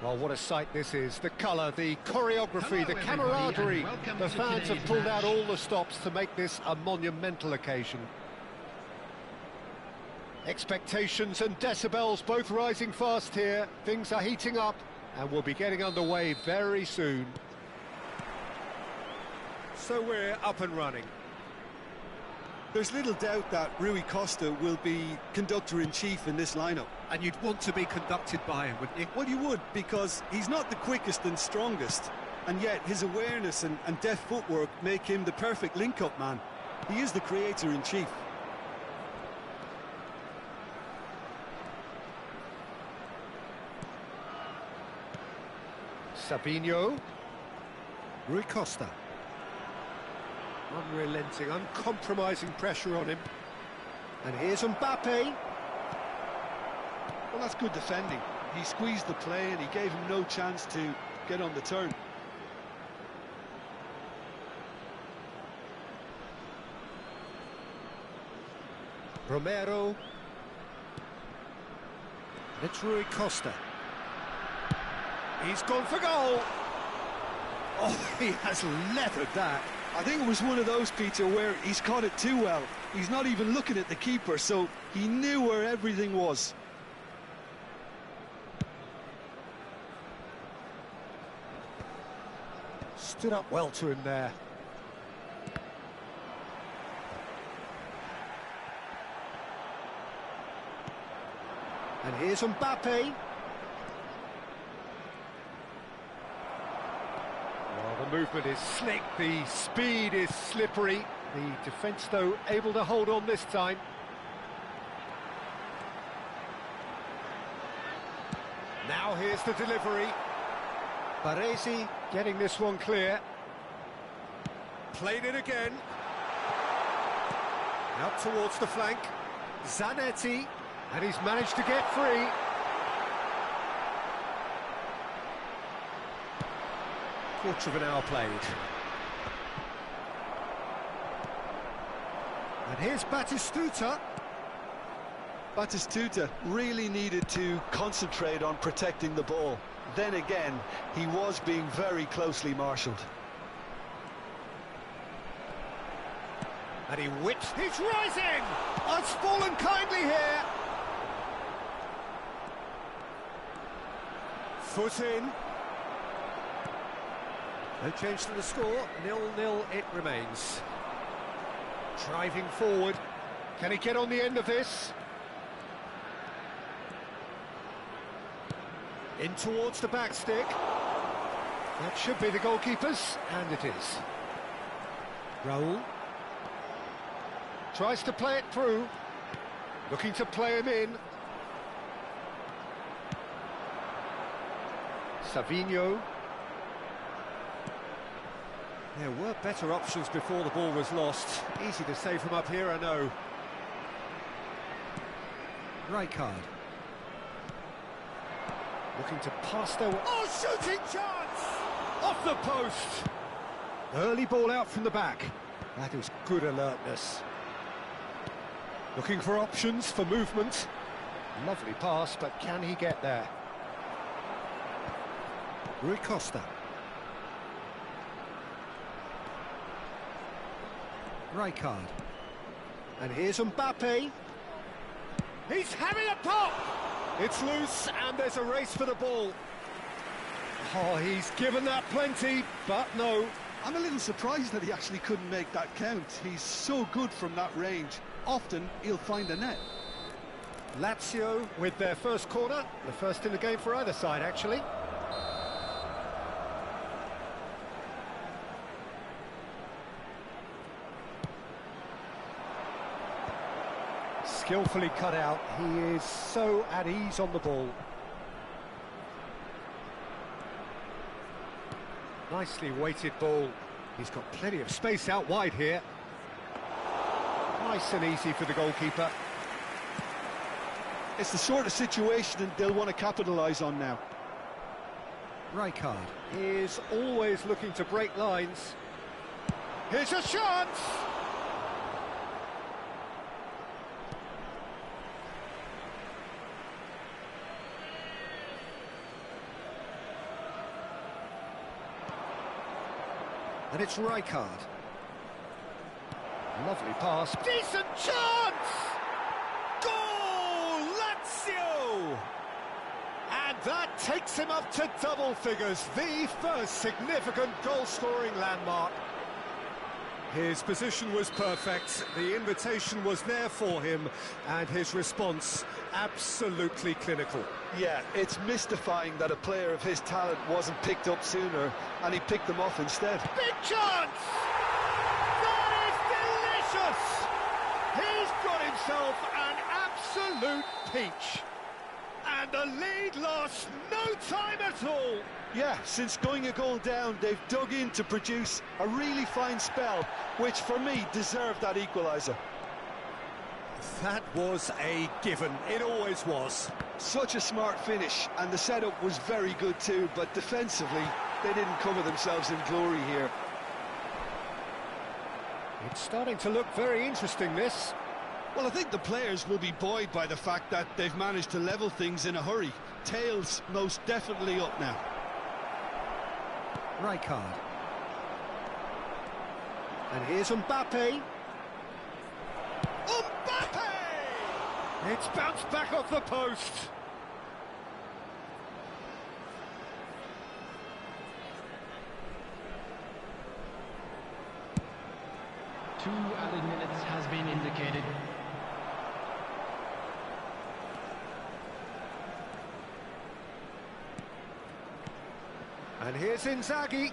Well, what a sight this is. The colour, the choreography, the camaraderie. The fans have pulled out all the stops to make this a monumental occasion. Expectations and decibels both rising fast here. Things are heating up and we'll be getting underway very soon. So we're up and running. There's little doubt that Rui Costa will be conductor-in-chief in this lineup. And you'd want to be conducted by him, wouldn't you? Well, you would, because he's not the quickest and strongest, and yet his awareness and deft footwork make him the perfect link-up man. He is the creator-in-chief. Sabinho. Rui Costa. Unrelenting, uncompromising pressure on him. And here's Mbappe. Well, that's good defending. He squeezed the play and he gave him no chance to get on the turn. Romero. And it's Rui Costa. He's gone for goal. Oh, he has leathered that. I think it was one of those, Peter, where he's caught it too well. He's not even looking at the keeper, so he knew where everything was. Stood up well to him there. And here's Mbappe. The movement is slick, the speed is slippery. The defence, though, able to hold on this time. Now here's the delivery. Baresi getting this one clear. Played it again. Out towards the flank. Zanetti, and he's managed to get free. Quarter of an hour played. And here's Batistuta. Batistuta really needed to concentrate on protecting the ball. Then again, he was being very closely marshalled. And he whips. He's rising! It's fallen kindly here. Foot in. No change to the score, 0-0 it remains. Driving forward, can he get on the end of this? In towards the back stick. That should be the goalkeeper's, and it is. Raul. Tries to play it through. Looking to play him in. Savinho. There were better options before the ball was lost. Easy to say from up here, I know. Rijkaard. Looking to pass their... Oh, shooting chance! Off the post! Early ball out from the back. That is good alertness. Looking for options for movement. Lovely pass, but can he get there? Rui Costa. Rijkaard. And here's Mbappe. He's having a pop! It's loose, and there's a race for the ball. Oh, he's given that plenty, but no. I'm a little surprised that he actually couldn't make that count. He's so good from that range. Often, he'll find a net. Lazio with their first corner. The first in the game for either side, actually. Skillfully cut out. He is so at ease on the ball. Nicely weighted ball. He's got plenty of space out wide here. Nice and easy for the goalkeeper. It's the sort of situation that they'll want to capitalise on now. Rijkaard. He is always looking to break lines. Here's a chance! And it's Rijkaard. Lovely pass. Decent chance! Goal! Lazio! And that takes him up to double figures, the first significant goal-scoring landmark. His position was perfect, the invitation was there for him, and his response absolutely clinical. Yeah, it's mystifying that a player of his talent wasn't picked up sooner, and he picked them off instead. Big chance! That is delicious! He's got himself an absolute peach. And the lead lost no time at all. Yeah, since going a goal down, they've dug in to produce a really fine spell, which for me deserved that equaliser. That was a given, it always was. Such a smart finish, and the setup was very good too, but defensively, they didn't cover themselves in glory here. It's starting to look very interesting, this. Well, I think the players will be buoyed by the fact that they've managed to level things in a hurry. Tails most definitely up now. Rijkaard. And here's Mbappe. Mbappe! It's bounced back off the post. Two added minutes has been indicated. And here's Inzaghi.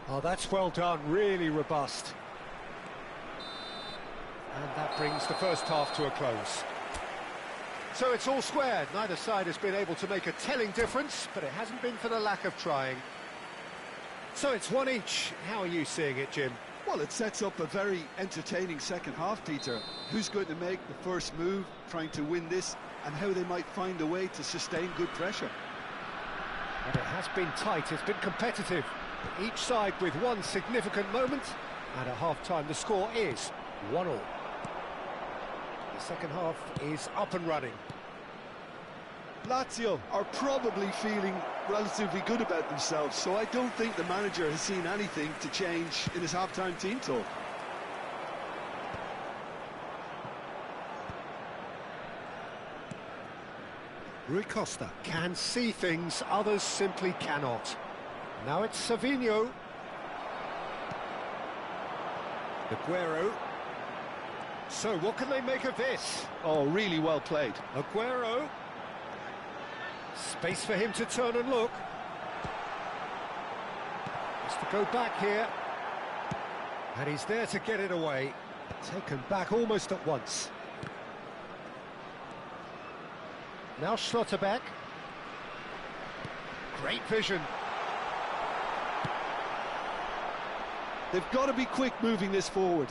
Oh, that's well done, really robust. And that brings the first half to a close. So it's all squared. Neither side has been able to make a telling difference, but it hasn't been for the lack of trying. So it's one each. How are you seeing it, Jim? Well, it sets up a very entertaining second half, Peter. Who's going to make the first move, trying to win this, and how they might find a way to sustain good pressure. And it has been tight, it's been competitive. Each side with one significant moment, and at half-time the score is 1-1. The second half is up and running. Lazio are probably feeling relatively good about themselves, so I don't think the manager has seen anything to change in his half-time team talk. Rui Costa. Can see things, others simply cannot. Now it's Savinho. Aguero. So what can they make of this? Oh, really well played. Aguero. Space for him to turn and look. Has to go back here. And he's there to get it away. Taken back almost at once. Now Schlotterbeck. Great vision. They've got to be quick moving this forward.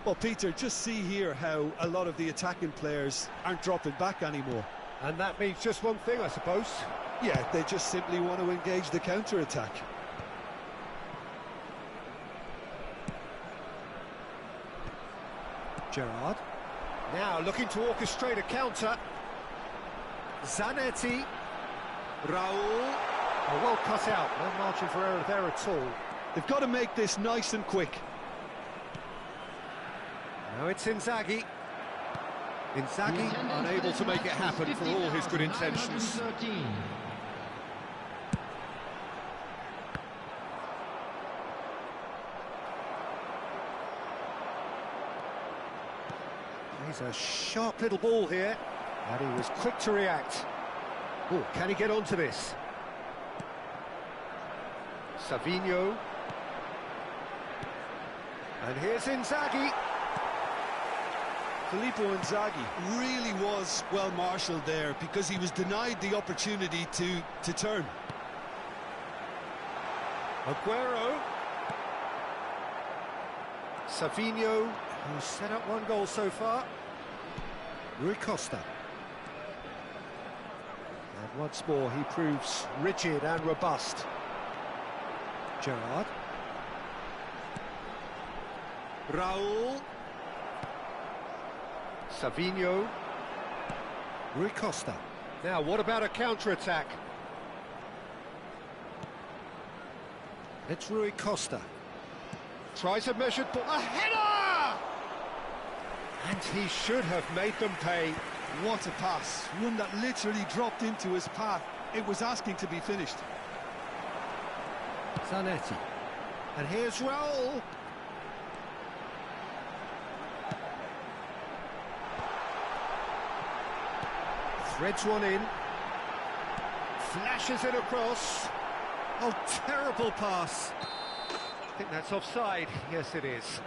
Well, Peter, just see here how a lot of the attacking players aren't dropping back anymore. And that means just one thing, I suppose. Yeah, they just simply want to engage the counter-attack. Gerrard. Now looking to orchestrate a counter. Zanetti. Raul. Oh, well cut out, no margin for error there at all. They've got to make this nice and quick. Now it's Inzaghi. Inzaghi unable to make it happen for all his good intentions. He's a sharp little ball here, and he was quick to react. Oh, can he get onto this? Savinho. And here's Inzaghi. Filippo Inzaghi really was well marshalled there because he was denied the opportunity to turn. Aguero. Savinho, who's set up one goal so far. Rui Costa. And once more he proves rigid and robust. Gerrard. Raul. Savinho. Rui Costa. Now, what about a counter-attack? It's Rui Costa. Tries a measured ball. A header! And he should have made them pay. What a pass. One that literally dropped into his path. It was asking to be finished. Zanetti. And here's Raul. Threads one in. Flashes it across. Oh, terrible pass. I think that's offside. Yes, it is.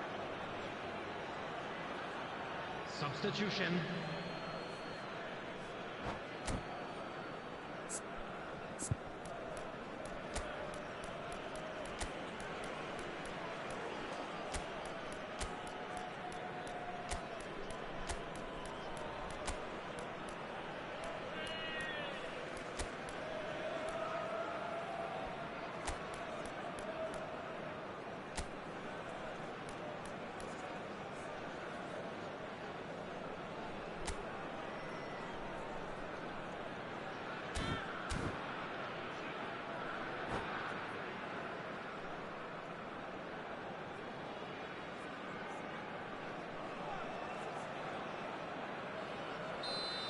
Substitution.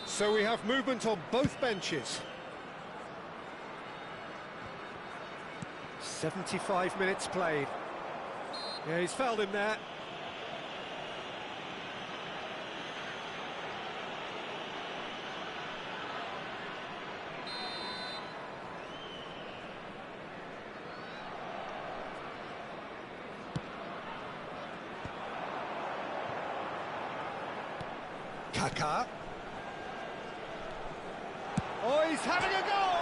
So we have movement on both benches. 75 minutes played. Yeah, he's fouled him there. Kaká. Oh, he's having a go!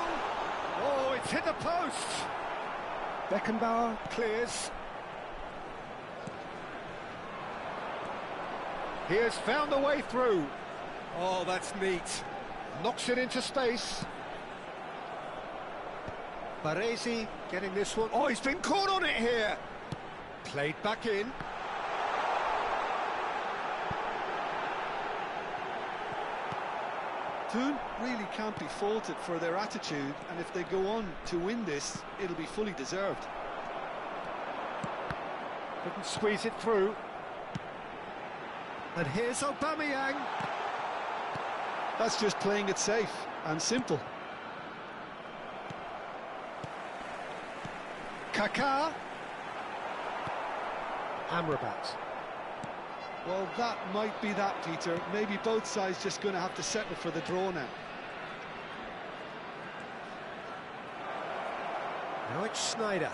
Oh, it's hit the post! Beckenbauer clears. He has found a way through. Oh, that's neat. Knocks it into space. Baresi getting this one. Oh, he's been caught on it here! Played back in. Toon really can't be faulted for their attitude, and if they go on to win this, it'll be fully deserved. Couldn't squeeze it through. And here's Aubameyang. That's just playing it safe and simple. Kaká. Amrabat. Well, that might be that, Peter. Maybe both sides just going to have to settle for the draw now. Now it's Sneijder.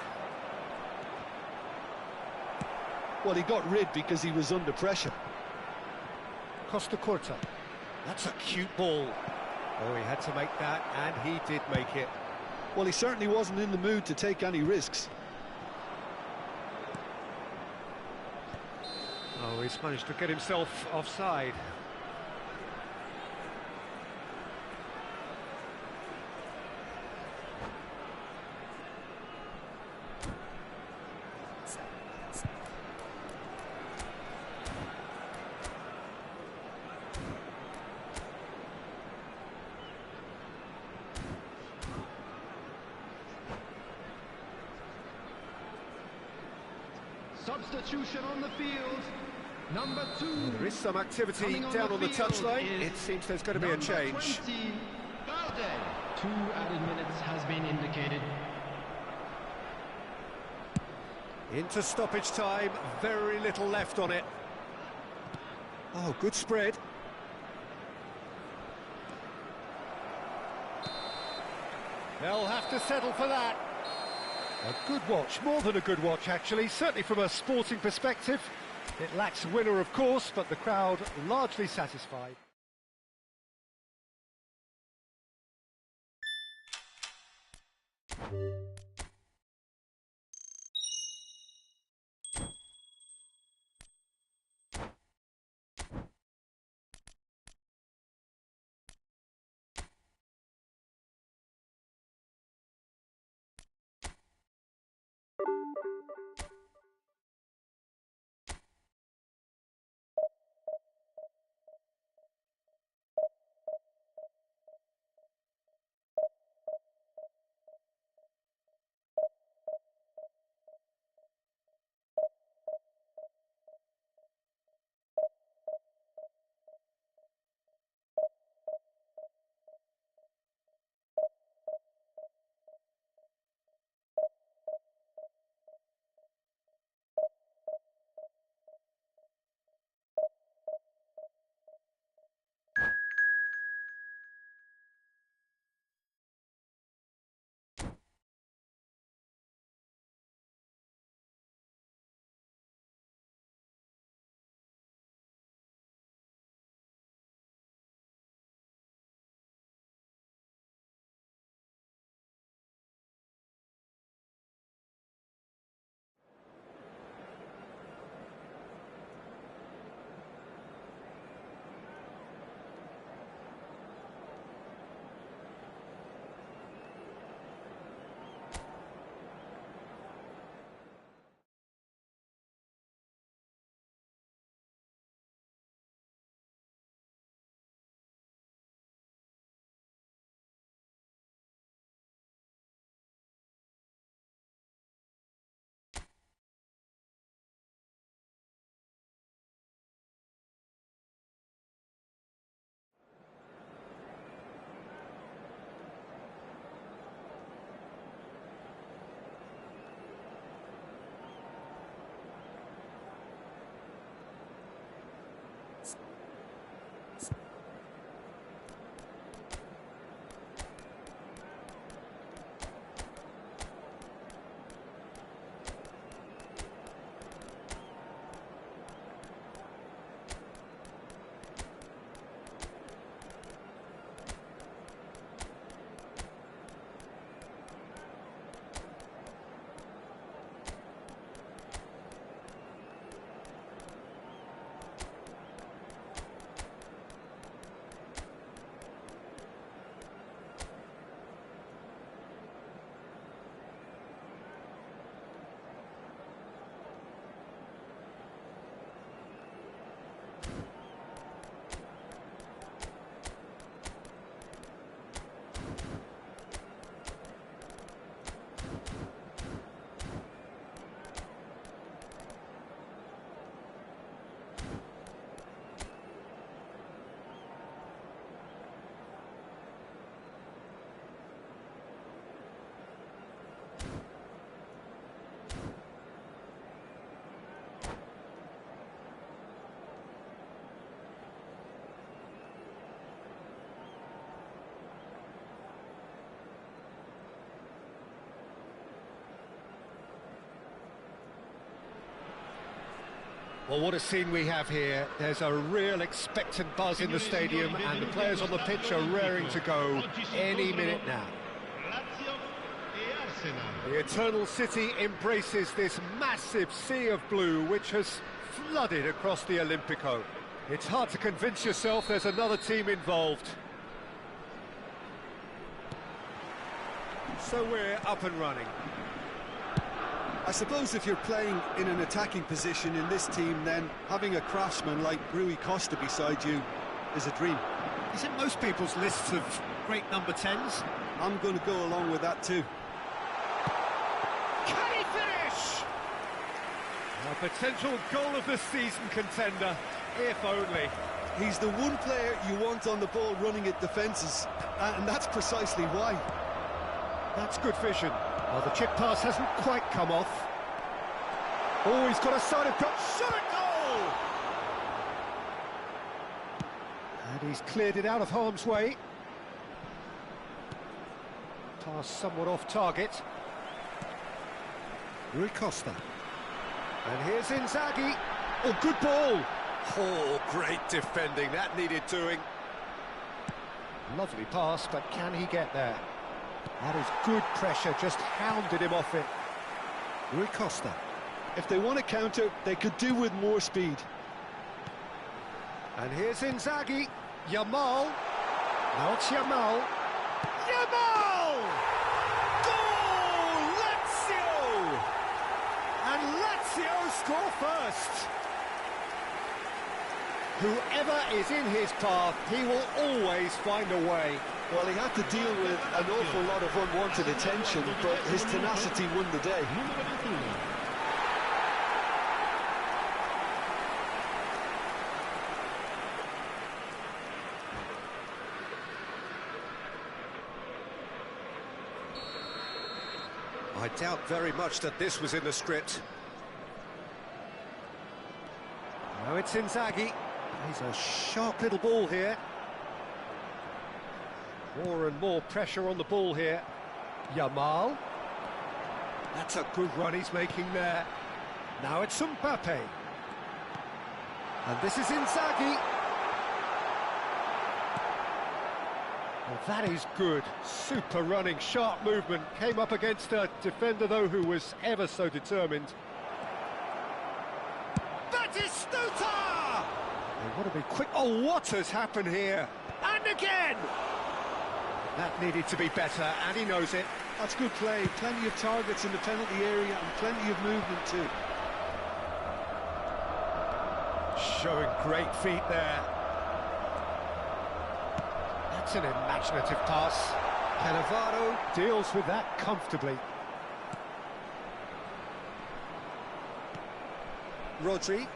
Well, he got rid because he was under pressure. Costa Curta. That's a cute ball. Oh, he had to make that, and he did make it. Well, he certainly wasn't in the mood to take any risks. Oh, he's managed to get himself offside. Substitution on the field. Number 2. There is some activity down on the touchline. It seems there's going to be a change. 20, Balde. 2 added minutes has been indicated. Into stoppage time, very little left on it. Oh, good spread. They'll have to settle for that. A good watch, more than a good watch actually, certainly from a sporting perspective. It lacks a winner, of course, but the crowd largely satisfied. Well, what a scene we have here. There's a real expectant buzz in the stadium, and the players on the pitch are raring to go any minute now. The Eternal City embraces this massive sea of blue which has flooded across the Olympico. It's hard to convince yourself there's another team involved. So we're up and running. I suppose if you're playing in an attacking position in this team, then having a craftsman like Rui Costa beside you is a dream. Is it most people's lists of great number 10s? I'm going to go along with that too. Can he finish? A potential goal of the season contender, if only. He's the one player you want on the ball running at defences, and that's precisely why. That's good vision. Well, the chip pass hasn't quite come off. Oh, he's got a side of shot at goal! And he's cleared it out of harm's way. Pass somewhat off target. Rui Costa. And here's Inzaghi. Oh, good ball! Oh, great defending. That needed doing. Lovely pass, but can he get there? That is good pressure, just hounded him off it. Rui Costa. If they want to counter, they could do with more speed. And here's Inzaghi. Yamal. Now it's Yamal. Yamal! Goal! Lazio! And Lazio score first. Whoever is in his path, he will always find a way. Well, he had to deal with an awful lot of unwanted attention, but his tenacity won the day. I doubt very much that this was in the script. Now it's Inzaghi. He's a sharp little ball here. More and more pressure on the ball here. Yamal. That's a good run he's making there. Now it's Mbappe. And this is Inzaghi. Well, that is good. Super running, sharp movement. Came up against a defender, though, who was ever so determined. Batistuta! They want to be quick. Oh, what has happened here? And again! That needed to be better, and he knows it. That's good play. Plenty of targets in the penalty area and plenty of movement too. Showing great feet there. That's an imaginative pass. Cannavaro deals with that comfortably. Rodri.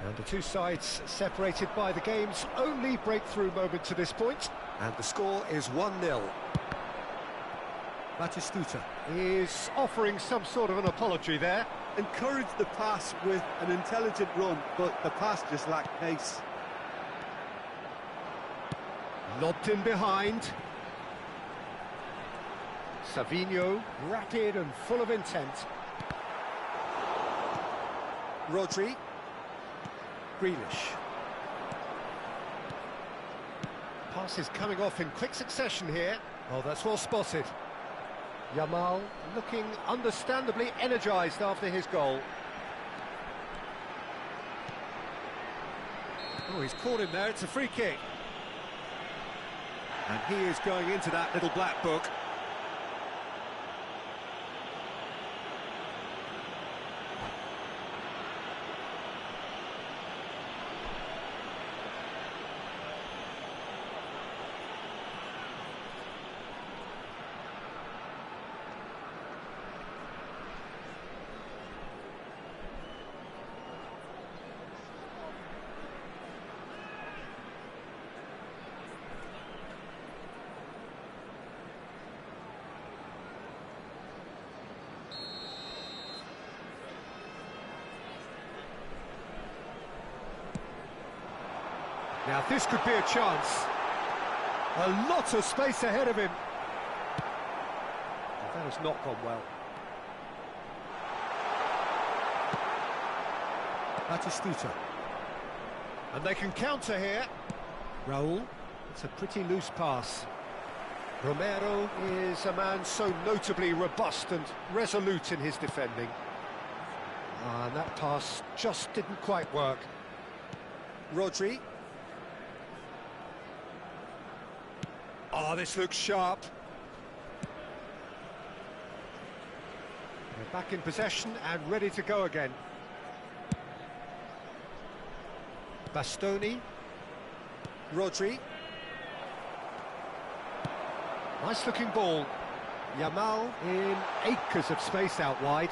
And the two sides separated by the game's only breakthrough moment to this point. And the score is 1-0. Batistuta is offering some sort of an apology there. Encouraged the pass with an intelligent run, but the pass just lacked pace. Lobbed in behind. Savinho, rapid and full of intent. Rodri. Grealish. Passes coming off in quick succession here. Oh, that's well spotted. Yamal looking understandably energised after his goal. Oh, he's caught him there, it's a free kick. And he is going into that little black book. Now this could be a chance. A lot of space ahead of him. Well, that has not gone well. Batistuta. And they can counter here. Raul. It's a pretty loose pass. Romero is a man so notably robust and resolute in his defending. And that pass just didn't quite work. Rodri. Oh, this looks sharp. They're back in possession and ready to go again. Bastoni. Rodri. Nice looking ball. Yamal in acres of space out wide.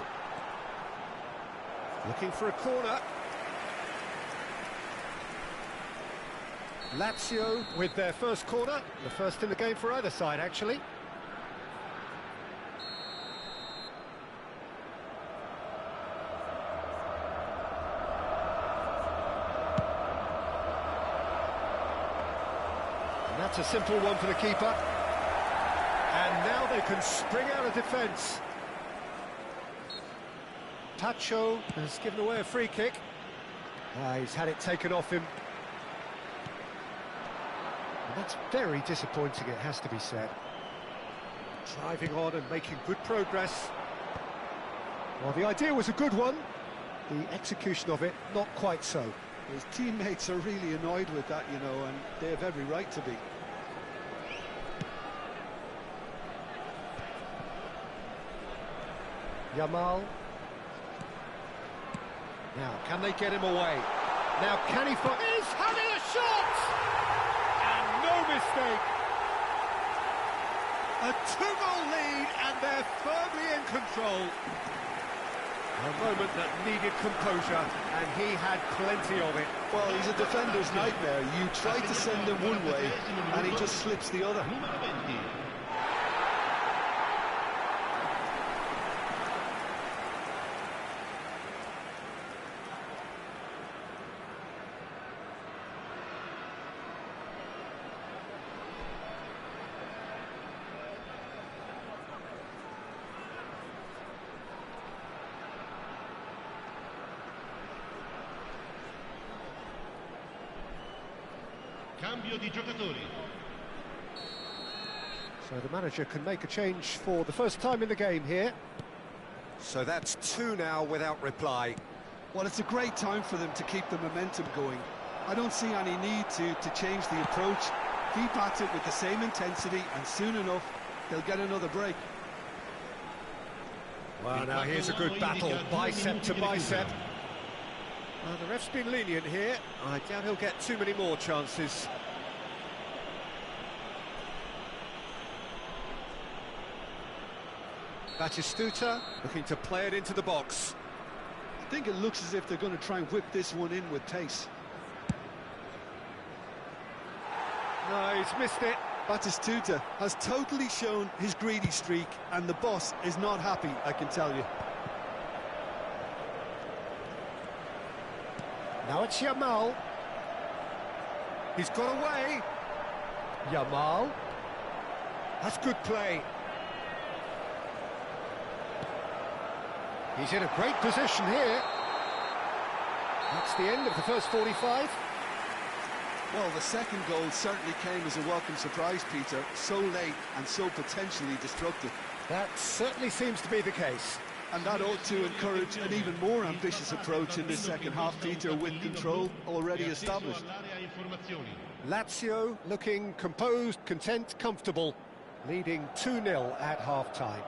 Looking for a corner. Lazio with their first corner, the first in the game for either side actually. And that's a simple one for the keeper. And now they can spring out of defence. Pacho has given away a free kick. He's had it taken off him. And that's very disappointing, it has to be said. Driving on and making good progress. Well, the idea was a good one. The execution of it, not quite so. His teammates are really annoyed with that, you know, and they have every right to be. Yamal. Now, can they get him away? Now, can he find... He's having a shot! And no mistake! A 2-goal lead, and they're firmly in control. A moment that needed composure, and he had plenty of it. Well, he's a defender's nightmare. You try to send him one way, and he just slips the other. Cambio di giocatori. So the manager can make a change for the first time in the game here. So that's 2 now without reply. Well, it's a great time for them to keep the momentum going. I don't see any need to change the approach. Keep at it with the same intensity, and soon enough, they'll get another break. Well, now here's a good battle, bicep to bicep. The ref's been lenient here. I doubt he'll get too many more chances. Batistuta looking to play it into the box. I think it looks as if they're going to try and whip this one in with pace. No, he's missed it. Batistuta has totally shown his greedy streak, and the boss is not happy, I can tell you. Now it's Yamal. He's got away. Yamal. That's good play. He's in a great position here. That's the end of the first 45. Well, the second goal certainly came as a welcome surprise, Peter. So late and so potentially destructive. That certainly seems to be the case. And that ought to encourage an even more ambitious approach in this second half, Peter, with control already established. Lazio looking composed, content, comfortable, leading 2-0 at half-time.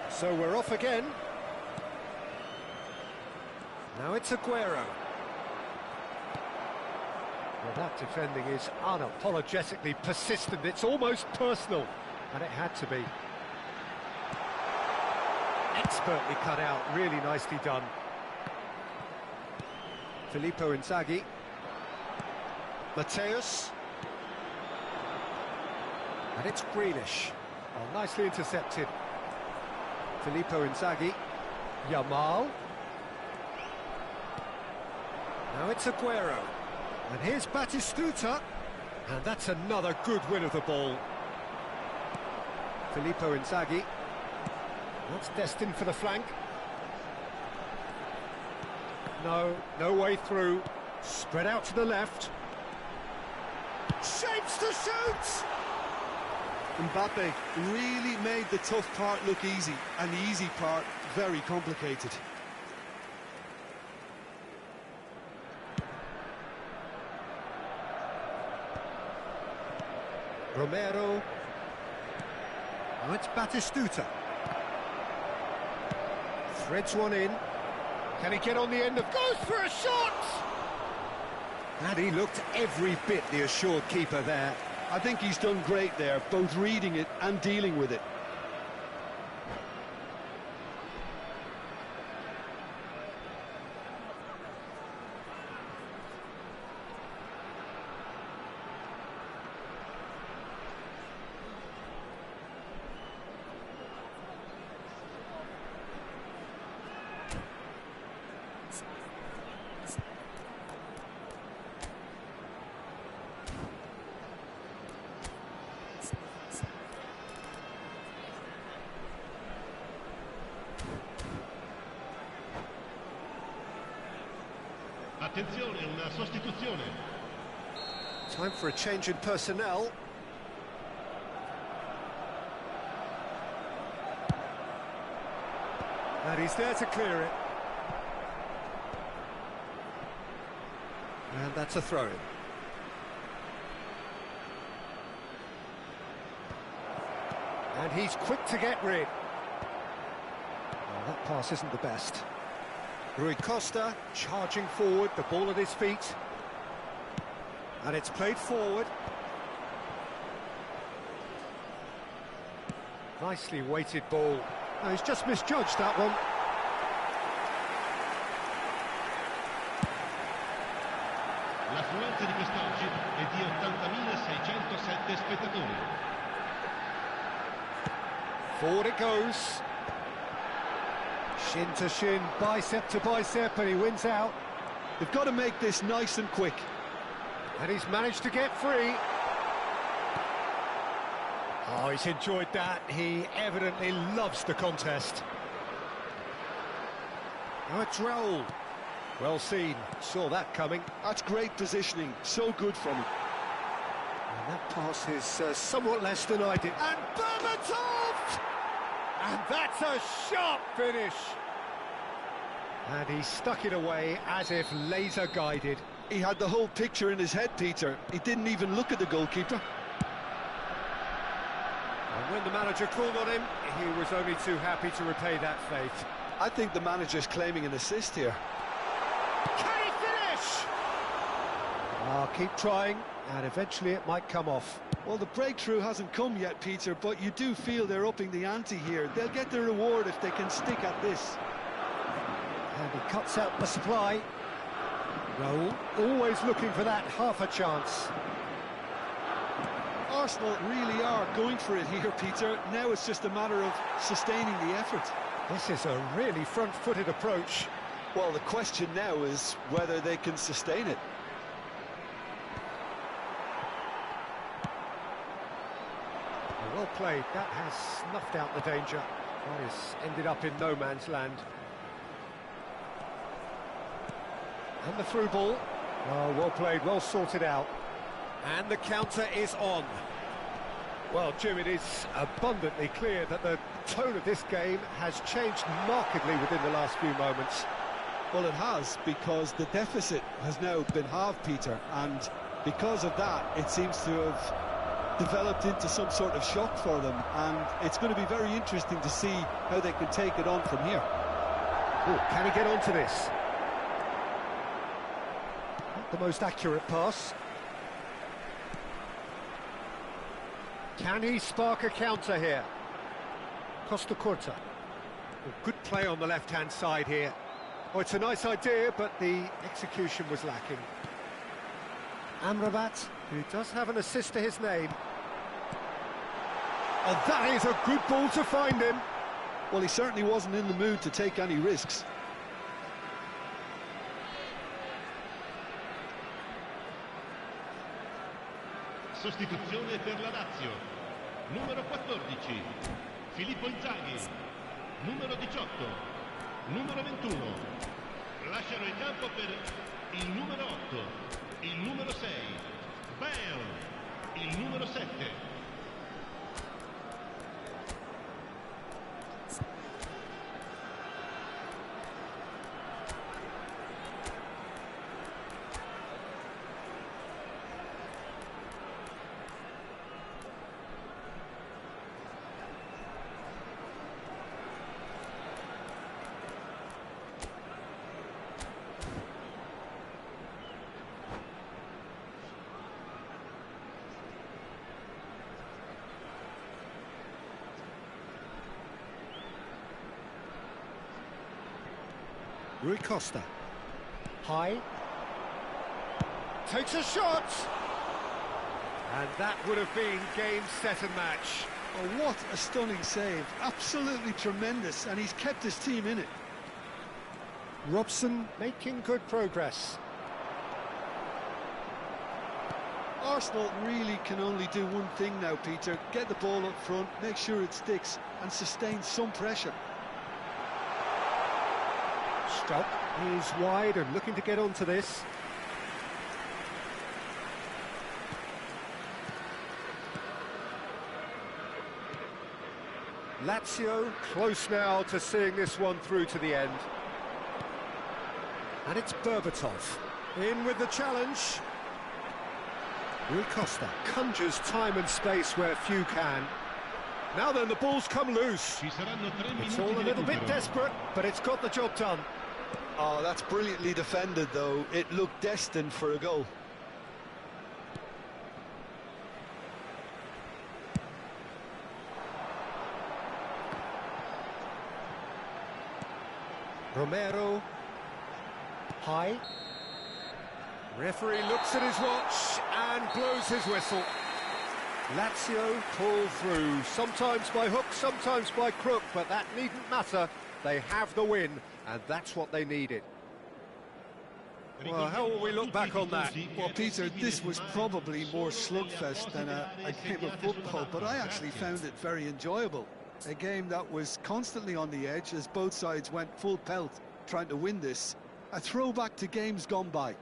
So we're off again. Now it's Aguero. Well, that defending is unapologetically persistent. It's almost personal, and it had to be. Expertly cut out, really nicely done. Filippo Inzaghi. Mateus. And it's Grealish. Oh, nicely intercepted. Filippo Inzaghi. Yamal. Now it's Aguero. And here's Batistuta. And that's another good win of the ball. Filippo Inzaghi. That's destined for the flank. No way through. Spread out to the left. Shapes to shoot! Mbappe really made the tough part look easy, and the easy part very complicated. Romero. Now it's Batistuta. Threads one in. Can he get on the end of... Goes for a shot! And he looked every bit the assured keeper there. I think he's done great there, both reading it and dealing with it. Attenzione, una sostituzione. Time for a change in personnel. And he's there to clear it. And that's a throw-in. And he's quick to get rid. Well, that pass isn't the best. Rui Costa charging forward, the ball at his feet. And it's played forward. Nicely weighted ball. Oh, he's just misjudged that one. L'affluenza di quest'oggi è di 80.607 spettatori. Forward it goes. Shin to shin, bicep to bicep, and he wins out. They've got to make this nice and quick. And he's managed to get free. Oh, he's enjoyed that. He evidently loves the contest. Now it's Raul. Well seen, saw that coming. That's great positioning, so good from him. And that pass is somewhat less than I did. And Berbatov! And that's a sharp finish. And he stuck it away as if laser guided. He had the whole picture in his head, Peter. He didn't even look at the goalkeeper. And when the manager called on him, he was only too happy to repay that faith. I think the manager's claiming an assist here. Can he finish? Oh, keep trying, and eventually it might come off. Well, the breakthrough hasn't come yet, Peter, but you do feel they're upping the ante here. They'll get the reward if they can stick at this. And he cuts out the supply. Raul, always looking for that half a chance. Arsenal really are going for it here, Peter. Now it's just a matter of sustaining the effort. This is a really front-footed approach. Well, the question now is whether they can sustain it. Well played. That has snuffed out the danger. That has ended up in no man's land. And the through ball. Oh, well played, well sorted out. And the counter is on. Well, Jim, it is abundantly clear that the tone of this game has changed markedly within the last few moments. Well, it has, because the deficit has now been halved, Peter, and because of that, it seems to have developed into some sort of shock for them, and it's going to be very interesting to see how they can take it on from here. Oh, can he get onto this? Not the most accurate pass. Can he spark a counter here? Costa Curta. Oh, good play on the left-hand side here. Oh, it's a nice idea, but the execution was lacking. Amrabat, who does have an assist to his name. Oh, that is a good ball to find him. Well, he certainly wasn't in the mood to take any risks. sostituzione per la Lazio. Numero 14, Filippo Inzaghi. Numero 18, numero 21. Lasciano il campo per il numero 8, il numero 6, Bale, il numero 7. Rui Costa. High. Takes a shot! And that would have been game, set and match. Oh, what a stunning save. Absolutely tremendous, and he's kept his team in it. Robson making good progress. Arsenal really can only do one thing now, Peter. Get the ball up front, make sure it sticks, and sustain some pressure. Stock is wide and looking to get onto this. Lazio close now to seeing this one through to the end. And it's Berbatov in with the challenge. Rui Costa conjures time and space where few can. Now then, the ball's come loose. It's all a little bit desperate, but it's got the job done. Oh, that's brilliantly defended, though. It looked destined for a goal. Romero. High. Referee looks at his watch and blows his whistle. Lazio pull through, sometimes by hook, sometimes by crook, but that needn't matter. They have the win, and that's what they needed. Well, how will we look back on that? Well, Peter, this was probably more slugfest than a game of football, but I actually found it very enjoyable. A game that was constantly on the edge as both sides went full pelt trying to win this. A throwback to games gone by.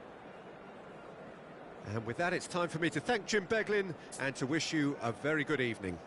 And with that, it's time for me to thank Jim Beglin and to wish you a very good evening.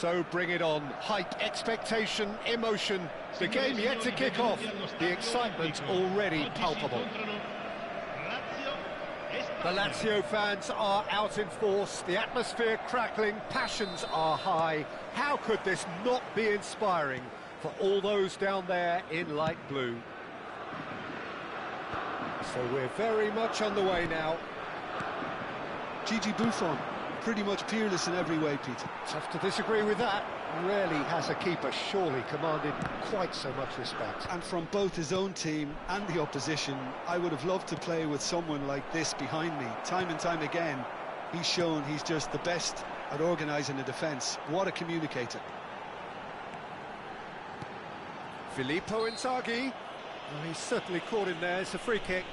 So bring it on. Hype, expectation, emotion. The game yet to kick off. The excitement already palpable. The Lazio fans are out in force. The atmosphere crackling. Passions are high. How could this not be inspiring for all those down there in light blue? So we're very much on the way now. Gigi Buffon, pretty much peerless in every way, Peter. Tough to disagree with that. Rarely has a keeper surely commanded quite so much respect. And from both his own team and the opposition, I would have loved to play with someone like this behind me. Time and time again, he's shown he's just the best at organising a defence. What a communicator. Filippo Inzaghi. Well, he's certainly caught in there. It's a free kick.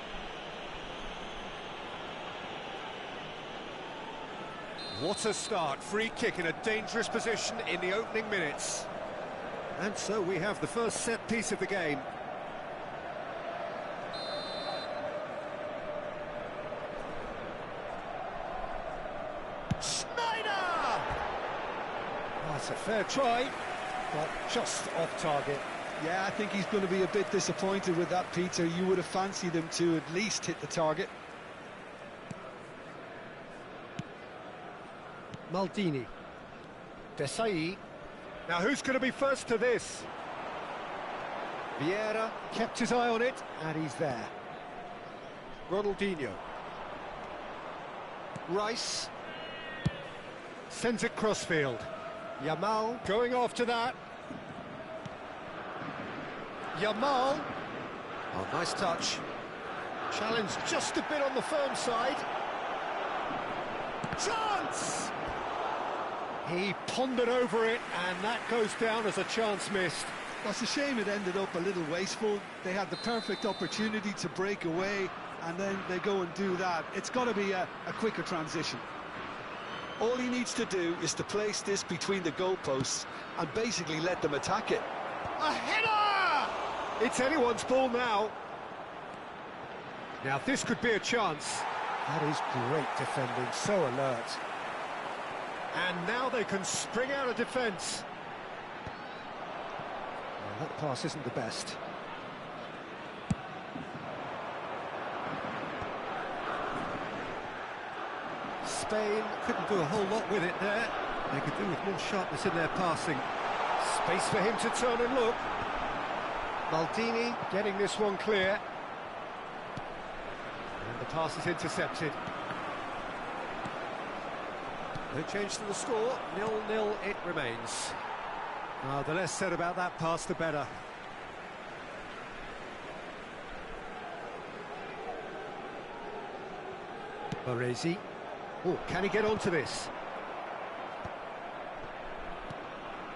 What a start. Free kick in a dangerous position in the opening minutes. And so we have the first set piece of the game. Schneider! Oh, it's a fair try, but just off target. Yeah, I think he's going to be a bit disappointed with that, Peter. You would have fancied him to at least hit the target. Maldini. Desai. Now who's going to be first to this? Vieira kept his eye on it, and he's there. Ronaldinho. Rice. Sends it crossfield. Yamal going after that. Yamal. Oh, nice touch. Challenge just a bit on the firm side. Chance! He pondered over it, and that goes down as a chance missed. Well, it's a shame it ended up a little wasteful. They had the perfect opportunity to break away, and then they go and do that. It's got to be a quicker transition. All he needs to do is to place this between the goalposts and basically let them attack it. A header! It's anyone's ball now. Now, this could be a chance. That is great defending, so alert. And now they can spring out of defence. Well, that pass isn't the best. Spain couldn't do a whole lot with it there. They could do with more sharpness in their passing. Space for him to turn and look. Maldini getting this one clear. And the pass is intercepted. No change to the score, 0-0 it remains. The less said about that pass, the better. Baresi. Oh, can he get onto this?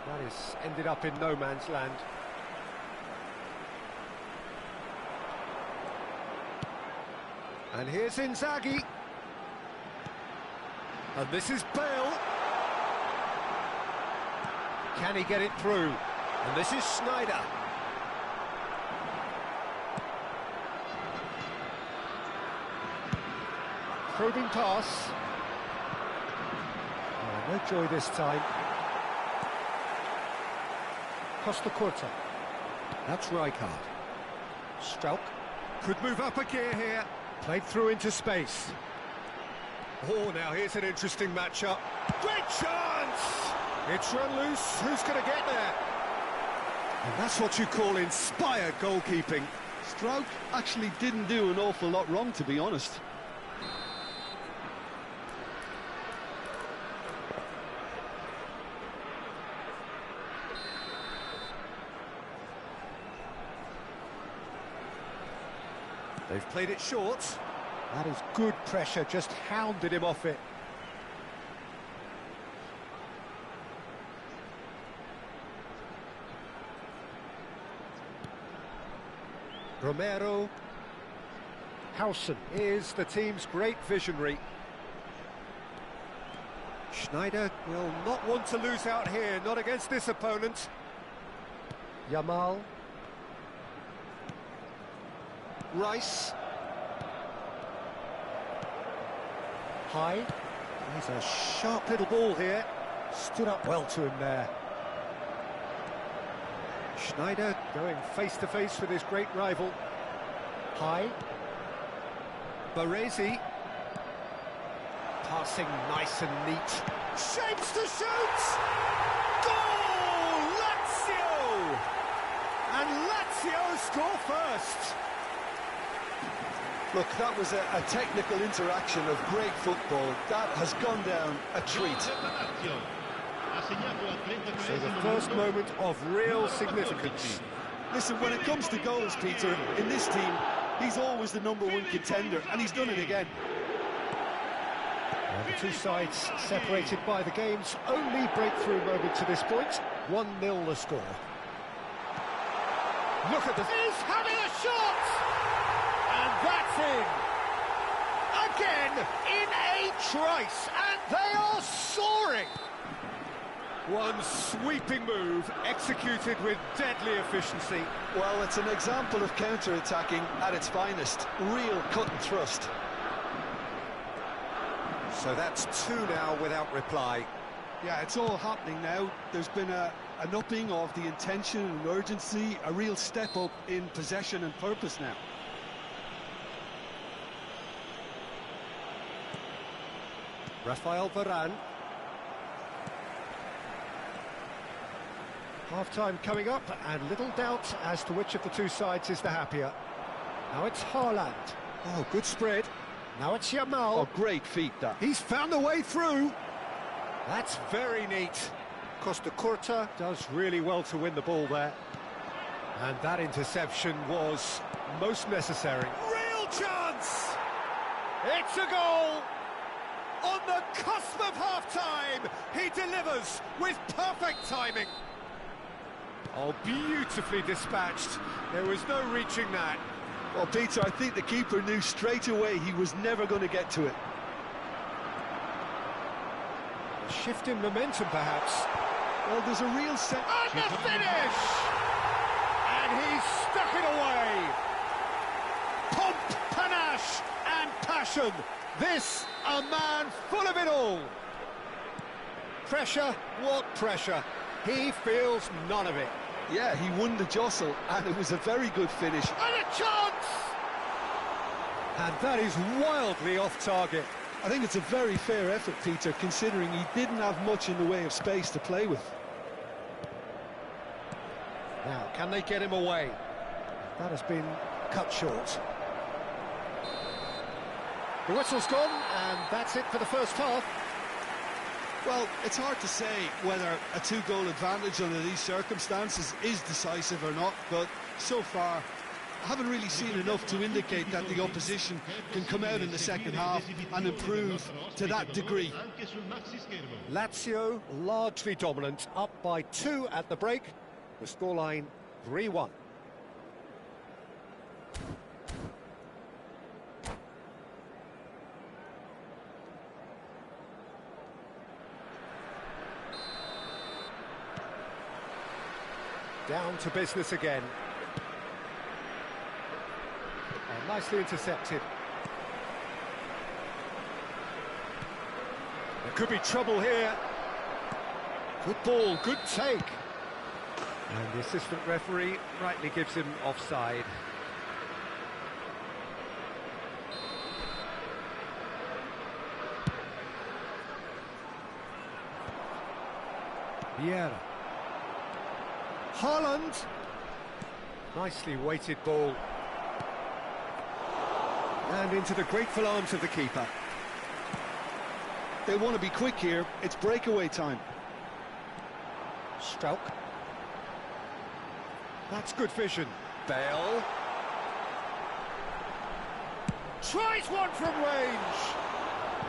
That is ended up in no man's land. And here's Inzaghi. And this is Bale. Can he get it through? And this is Schneider. Probing pass. Oh, no joy this time. Costa Curta. That's Rijkaard. Strauch could move up a gear here. Played through into space. Oh, now here's an interesting matchup. Great chance! It's run loose. Who's going to get there? And that's what you call inspired goalkeeping. Strauch actually didn't do an awful lot wrong, to be honest. They've played it short. That is good pressure, just hounded him off it. Romero. Hausen is the team's great visionary. Schneider will not want to lose out here, not against this opponent. Yamal. Rice. High. He's a sharp little ball here. Stood up well to him there. Schneider going face-to-face with his great rival. High. Baresi. Passing nice and neat. Shapes to shoot! Goal! Lazio! And Lazio score first. Look, that was a technical interaction of great football. That has gone down a treat. So the first moment of real significance. Listen, when it comes to goals, Peter, in this team, he's always the #1 contender, and he's done it again. Well, the two sides separated by the game's only breakthrough moment to this point. 1-0 the score. Look at this. He's having a shot! And that's in. Again, in a trice, and they are soaring. One sweeping move, executed with deadly efficiency. Well, it's an example of counter-attacking at its finest. Real cut and thrust. So that's 2 now without reply. Yeah, it's all happening now. There's been an upping of the intention and urgency, a real step up in possession and purpose now. Rafael Varane. Half-time coming up, and little doubt as to which of the two sides is the happier. Now it's Haaland. Oh, good spread. Now it's Yamal. Oh, great feat, that. He's found a way through. That's very neat. Costa Curta does really well to win the ball there. And that interception was most necessary. Real chance! It's a goal! On the cusp of half-time, he delivers with perfect timing. Oh, beautifully dispatched. There was no reaching that. Well, Peter, I think the keeper knew straight away he was never going to get to it. A shift in momentum, perhaps. Well, there's a real set... And the finish! And he's stuck it away. Pomp, panache, and passion. This, a man full of it all. Pressure, what pressure? He feels none of it. Yeah, he won the jostle, and it was a very good finish. And a chance! And that is wildly off target. I think it's a very fair effort, Peter, considering he didn't have much in the way of space to play with. Now, can they get him away? That has been cut short. The whistle's gone, and that's it for the first half. Well, it's hard to say whether a 2-goal advantage under these circumstances is decisive or not, but so far I haven't really seen enough to indicate that the opposition can come out in the second half and improve to that degree. Lazio largely dominant, up by 2 at the break. The scoreline 3-1. Down to business again. Oh, nicely intercepted. There could be trouble here. Good ball, good take. And the assistant referee rightly gives him offside. Vieira. Haaland. Nicely weighted ball. And into the grateful arms of the keeper. They want to be quick here. It's breakaway time. Strauch. That's good vision. Bale. Tries one from range.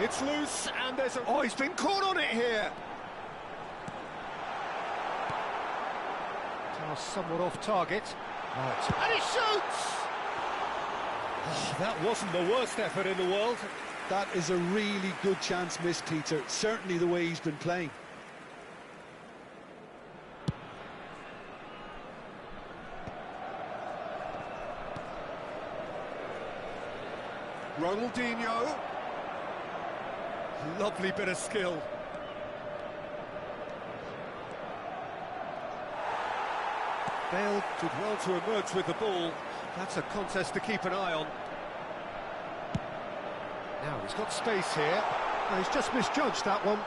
It's loose and there's a... Oh, he's been caught on it here. Somewhat off target. Right. And he shoots! Oh, that wasn't the worst effort in the world. That is a really good chance missed, Peter. Certainly the way he's been playing. Ronaldinho. Lovely bit of skill. Bale did well to emerge with the ball. That's a contest to keep an eye on. Now he's got space here. Oh, he's just misjudged that one.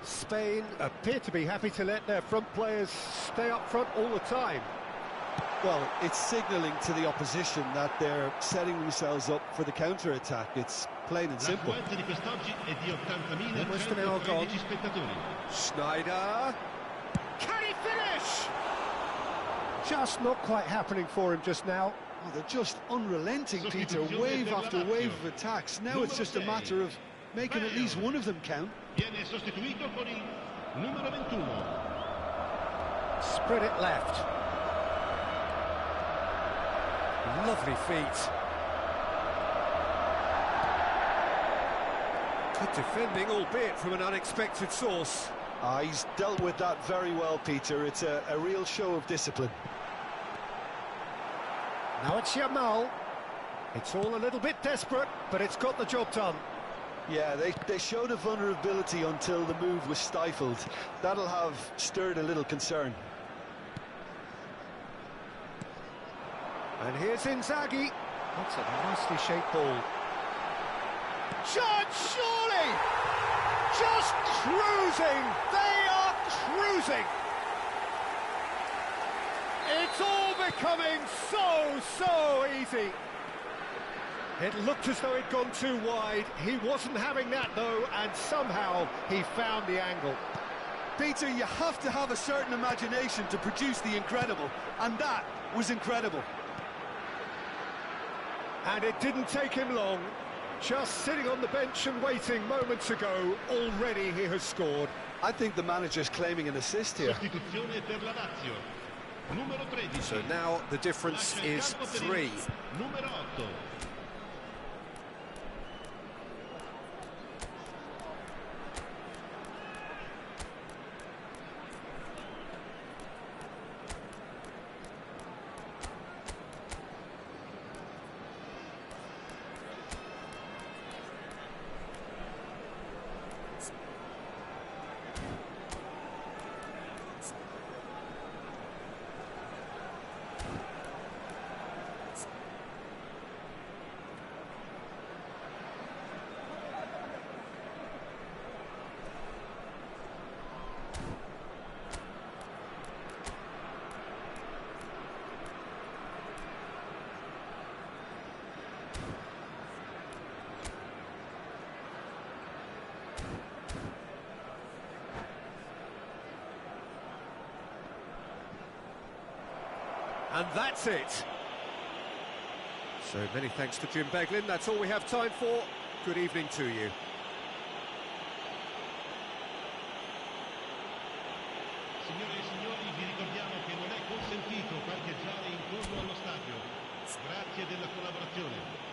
Spain appear to be happy to let their front players stay up front all the time. Well, it's signalling to the opposition that they're setting themselves up for the counter-attack. It's plain and simple. Almost an hour gone. Schneider. Can he finish? Just not quite happening for him just now. Oh, they're just unrelenting, Peter. Wave after wave of attacks. Now it's just a matter of making at least one of them count. Spread it left. Lovely feet. Good defending, albeit from an unexpected source. He's dealt with that very well, Peter. It's a real show of discipline. Now it's Yamal. It's all a little bit desperate, but it's got the job done. Yeah, they showed a vulnerability until the move was stifled. That'll have stirred a little concern. And here's Inzaghi. That's a nicely shaped ball. Shot, surely! Just cruising! They are cruising! It's all becoming so easy. It looked as though it'd gone too wide. He wasn't having that, though, and somehow he found the angle. Peter, you have to have a certain imagination to produce the incredible, and that was incredible. And it didn't take him long. Just sitting on the bench and waiting moments ago, already he has scored. I think the manager's claiming an assist here. So now the difference is 3. And that's it. So many thanks to Jim Beglin. That's all we have time for. Good evening to you. Signore e signori, vi ricordiamo che non è consentito parcheggiare intorno allo stadio. Grazie della collaborazione.